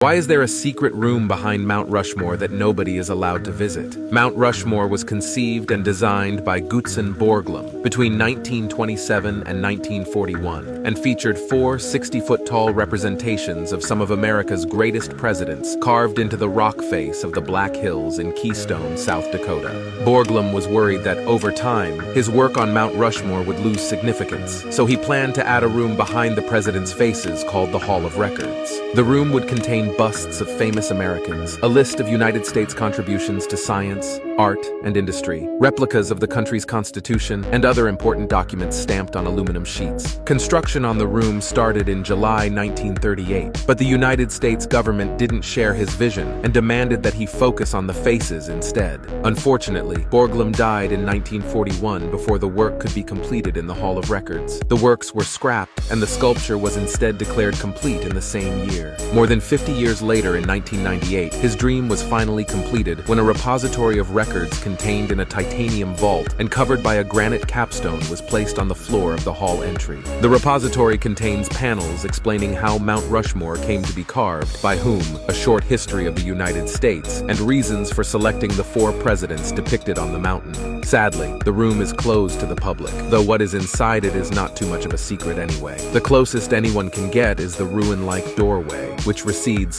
Why is there a secret room behind Mount Rushmore that nobody is allowed to visit? Mount Rushmore was conceived and designed by Gutzon Borglum between 1927 and 1941 and featured four 60-foot-tall representations of some of America's greatest presidents carved into the rock face of the Black Hills in Keystone, South Dakota. Borglum was worried that, over time, his work on Mount Rushmore would lose significance, so he planned to add a room behind the presidents' faces called the Hall of Records. The room would contain busts of famous Americans, a list of United States contributions to science, art, and industry, replicas of the country's constitution, and other important documents stamped on aluminum sheets. Construction on the room started in July 1938, but the United States government didn't share his vision and demanded that he focus on the faces instead. Unfortunately, Borglum died in 1941 before the work could be completed in the Hall of Records. The works were scrapped, and the sculpture was instead declared complete in the same year. More than 50 years later, in 1998, his dream was finally completed when a repository of records contained in a titanium vault and covered by a granite capstone was placed on the floor of the hall entry. The repository contains panels explaining how Mount Rushmore came to be carved, by whom, a short history of the United States, and reasons for selecting the four presidents depicted on the mountain. Sadly, the room is closed to the public, though what is inside it is not too much of a secret anyway. The closest anyone can get is the ruin-like doorway, which recedes